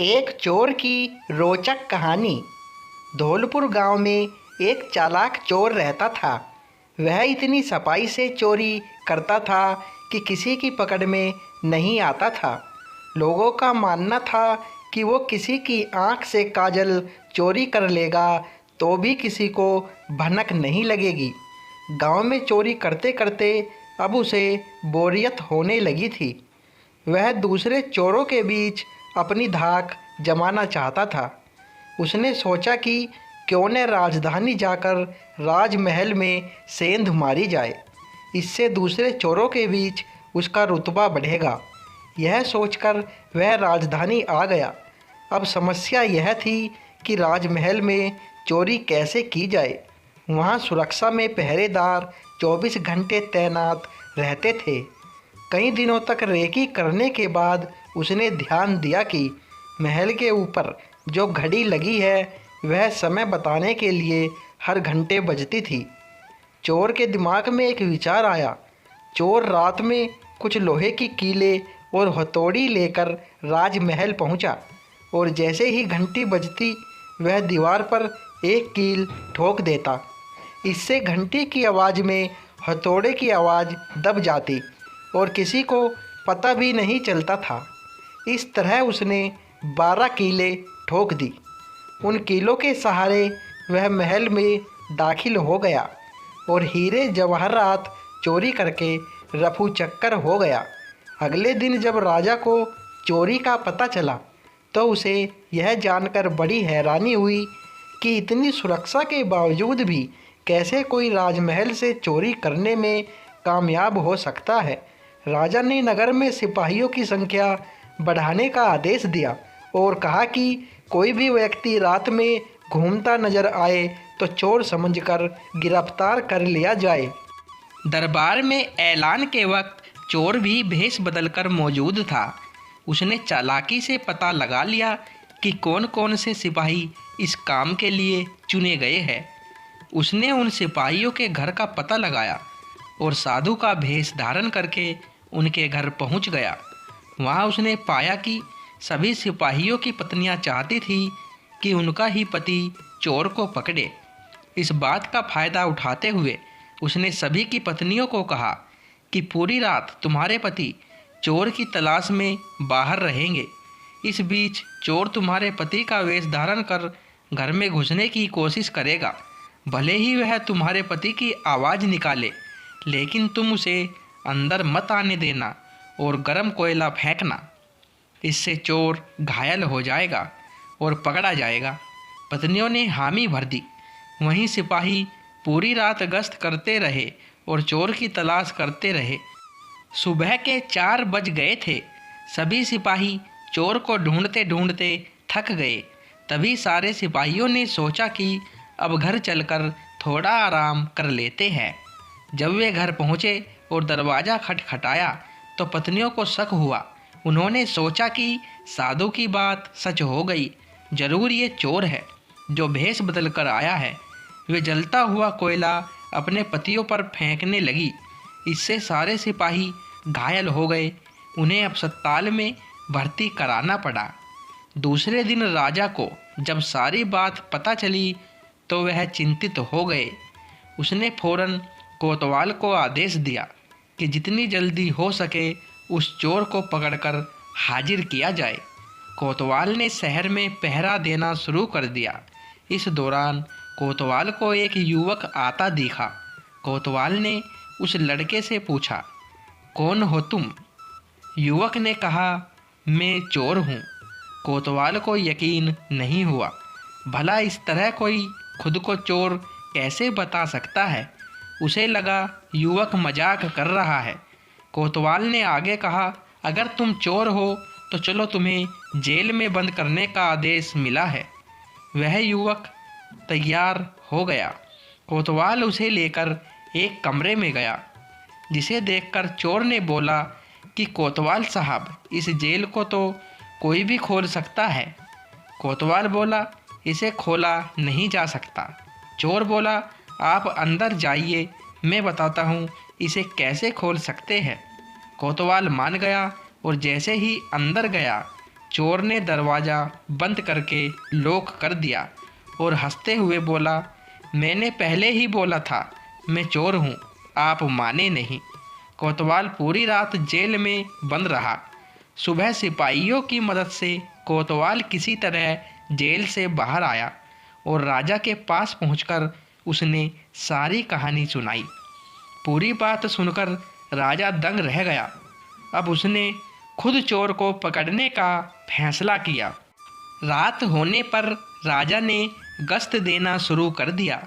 एक चोर की रोचक कहानी। धौलपुर गांव में एक चालाक चोर रहता था। वह इतनी सफाई से चोरी करता था कि किसी की पकड़ में नहीं आता था। लोगों का मानना था कि वो किसी की आंख से काजल चोरी कर लेगा तो भी किसी को भनक नहीं लगेगी। गांव में चोरी करते करते अब उसे बोरियत होने लगी थी। वह दूसरे चोरों के बीच अपनी धाक जमाना चाहता था। उसने सोचा कि क्यों न राजधानी जाकर राजमहल में सेंध मारी जाए। इससे दूसरे चोरों के बीच उसका रुतबा बढ़ेगा। यह सोचकर वह राजधानी आ गया। अब समस्या यह थी कि राजमहल में चोरी कैसे की जाए। वहाँ सुरक्षा में पहरेदार 24 घंटे तैनात रहते थे। कई दिनों तक रेकी करने के बाद उसने ध्यान दिया कि महल के ऊपर जो घड़ी लगी है वह समय बताने के लिए हर घंटे बजती थी। चोर के दिमाग में एक विचार आया। चोर रात में कुछ लोहे की कीले और हथौड़ी लेकर राजमहल पहुंचा और जैसे ही घंटी बजती वह दीवार पर एक कील ठोक देता। इससे घंटी की आवाज़ में हथौड़े की आवाज़ दब जाती और किसी को पता भी नहीं चलता था। इस तरह उसने 12 कीलें ठोक दी। उन कीलों के सहारे वह महल में दाखिल हो गया और हीरे जवाहरात चोरी करके रफू चक्कर हो गया। अगले दिन जब राजा को चोरी का पता चला तो उसे यह जानकर बड़ी हैरानी हुई कि इतनी सुरक्षा के बावजूद भी कैसे कोई राजमहल से चोरी करने में कामयाब हो सकता है। राजा ने नगर में सिपाहियों की संख्या बढ़ाने का आदेश दिया और कहा कि कोई भी व्यक्ति रात में घूमता नजर आए तो चोर समझकर गिरफ्तार कर लिया जाए। दरबार में ऐलान के वक्त चोर भी भेष बदलकर मौजूद था। उसने चालाकी से पता लगा लिया कि कौन कौन से सिपाही इस काम के लिए चुने गए हैं। उसने उन सिपाहियों के घर का पता लगाया और साधु का भेष धारण करके उनके घर पहुंच गया। वहां उसने पाया कि सभी सिपाहियों की पत्नियां चाहती थी कि उनका ही पति चोर को पकड़े। इस बात का फ़ायदा उठाते हुए उसने सभी की पत्नियों को कहा कि पूरी रात तुम्हारे पति चोर की तलाश में बाहर रहेंगे। इस बीच चोर तुम्हारे पति का वेश धारण कर घर में घुसने की कोशिश करेगा। भले ही वह तुम्हारे पति की आवाज़ निकाले, लेकिन तुम उसे अंदर मत आने देना और गर्म कोयला फेंकना। इससे चोर घायल हो जाएगा और पकड़ा जाएगा। पत्नियों ने हामी भर दी। वहीं सिपाही पूरी रात गश्त करते रहे और चोर की तलाश करते रहे। सुबह के 4 बज गए थे। सभी सिपाही चोर को ढूंढते ढूंढते थक गए। तभी सारे सिपाहियों ने सोचा कि अब घर चलकर थोड़ा आराम कर लेते हैं। जब वे घर पहुँचे और दरवाज़ा खटखटाया तो पत्नियों को शक हुआ। उन्होंने सोचा कि साधु की बात सच हो गई। जरूर ये चोर है जो भेष बदल कर आया है। वे जलता हुआ कोयला अपने पतियों पर फेंकने लगी। इससे सारे सिपाही घायल हो गए। उन्हें अस्पताल में भर्ती कराना पड़ा। दूसरे दिन राजा को जब सारी बात पता चली तो वह चिंतित हो गए। उसने फौरन कोतवाल को आदेश दिया कि जितनी जल्दी हो सके उस चोर को पकड़कर हाजिर किया जाए। कोतवाल ने शहर में पहरा देना शुरू कर दिया। इस दौरान कोतवाल को एक युवक आता दिखा। कोतवाल ने उस लड़के से पूछा, कौन हो तुम? युवक ने कहा, मैं चोर हूँ। कोतवाल को यकीन नहीं हुआ। भला इस तरह कोई खुद को चोर कैसे बता सकता है? उसे लगा युवक मजाक कर रहा है। कोतवाल ने आगे कहा, अगर तुम चोर हो तो चलो, तुम्हें जेल में बंद करने का आदेश मिला है। वह युवक तैयार हो गया। कोतवाल उसे लेकर एक कमरे में गया, जिसे देखकर चोर ने बोला कि कोतवाल साहब, इस जेल को तो कोई भी खोल सकता है। कोतवाल बोला, इसे खोला नहीं जा सकता। चोर बोला, आप अंदर जाइए, मैं बताता हूँ इसे कैसे खोल सकते हैं। कोतवाल मान गया और जैसे ही अंदर गया चोर ने दरवाज़ा बंद करके लॉक कर दिया और हंसते हुए बोला, मैंने पहले ही बोला था मैं चोर हूँ, आप माने नहीं। कोतवाल पूरी रात जेल में बंद रहा। सुबह सिपाहियों की मदद से कोतवाल किसी तरह जेल से बाहर आया और राजा के पास पहुंचकर उसने सारी कहानी सुनाई। पूरी बात सुनकर राजा दंग रह गया। अब उसने खुद चोर को पकड़ने का फैसला किया। रात होने पर राजा ने गश्त देना शुरू कर दिया।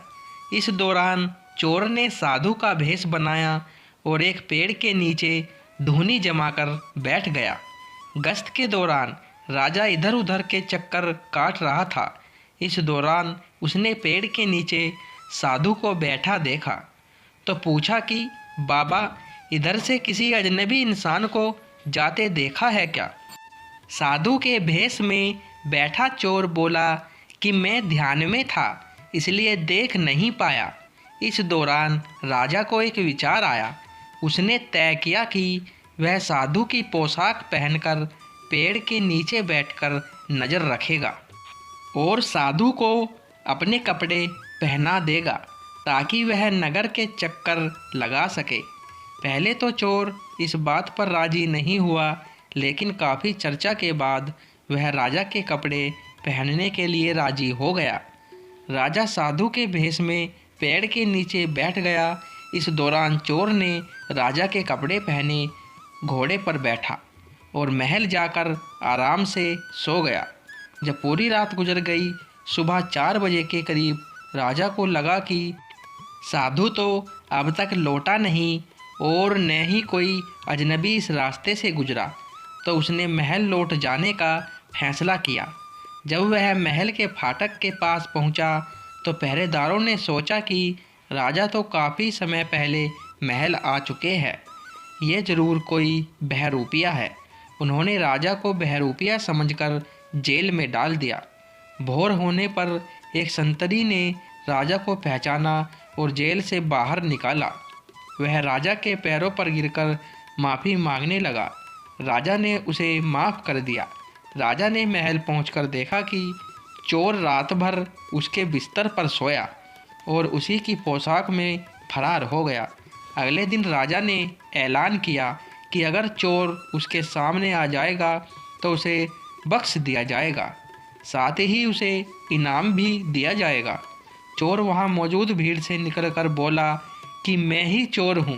इस दौरान चोर ने साधु का भेष बनाया और एक पेड़ के नीचे धूनी जमाकर बैठ गया। गश्त के दौरान राजा इधर उधर के चक्कर काट रहा था। इस दौरान उसने पेड़ के नीचे साधु को बैठा देखा तो पूछा कि बाबा, इधर से किसी अजनबी इंसान को जाते देखा है क्या? साधु के भेष में बैठा चोर बोला कि मैं ध्यान में था इसलिए देख नहीं पाया। इस दौरान राजा को एक विचार आया। उसने तय किया कि वह साधु की पोशाक पहनकर पेड़ के नीचे बैठकर नज़र रखेगा और साधु को अपने कपड़े पहना देगा ताकि वह नगर के चक्कर लगा सके। पहले तो चोर इस बात पर राजी नहीं हुआ, लेकिन काफ़ी चर्चा के बाद वह राजा के कपड़े पहनने के लिए राजी हो गया। राजा साधु के भेष में पेड़ के नीचे बैठ गया। इस दौरान चोर ने राजा के कपड़े पहने घोड़े पर बैठा और महल जाकर आराम से सो गया। जब पूरी रात गुजर गई, सुबह 4 बजे के करीब राजा को लगा कि साधु तो अब तक लौटा नहीं और न ही कोई अजनबी इस रास्ते से गुजरा, तो उसने महल लौट जाने का फैसला किया। जब वह महल के फाटक के पास पहुंचा तो पहरेदारों ने सोचा कि राजा तो काफ़ी समय पहले महल आ चुके हैं, ये ज़रूर कोई बहरूपिया है। उन्होंने राजा को बहरूपिया समझकर जेल में डाल दिया। भोर होने पर एक संतरी ने राजा को पहचाना और जेल से बाहर निकाला। वह राजा के पैरों पर गिरकर माफ़ी मांगने लगा। राजा ने उसे माफ़ कर दिया। राजा ने महल पहुंचकर देखा कि चोर रात भर उसके बिस्तर पर सोया और उसी की पोशाक में फरार हो गया। अगले दिन राजा ने ऐलान किया कि अगर चोर उसके सामने आ जाएगा तो उसे बख्श दिया जाएगा, साथ ही उसे इनाम भी दिया जाएगा। चोर वहां मौजूद भीड़ से निकलकर बोला कि मैं ही चोर हूं।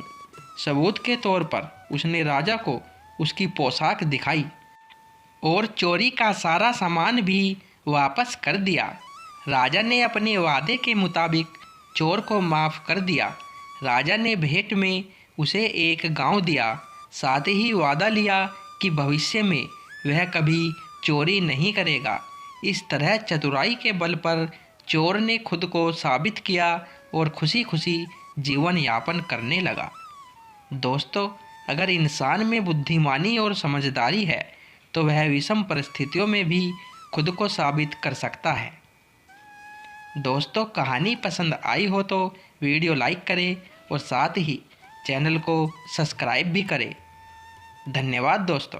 सबूत के तौर पर उसने राजा को उसकी पोशाक दिखाई और चोरी का सारा सामान भी वापस कर दिया। राजा ने अपने वादे के मुताबिक चोर को माफ़ कर दिया। राजा ने भेंट में उसे एक गांव दिया, साथ ही वादा लिया कि भविष्य में वह कभी चोरी नहीं करेगा। इस तरह चतुराई के बल पर चोर ने खुद को साबित किया और खुशी खुशी जीवन यापन करने लगा। दोस्तों, अगर इंसान में बुद्धिमानी और समझदारी है तो वह विषम परिस्थितियों में भी खुद को साबित कर सकता है। दोस्तों, कहानी पसंद आई हो तो वीडियो लाइक करें और साथ ही चैनल को सब्सक्राइब भी करें। धन्यवाद दोस्तों।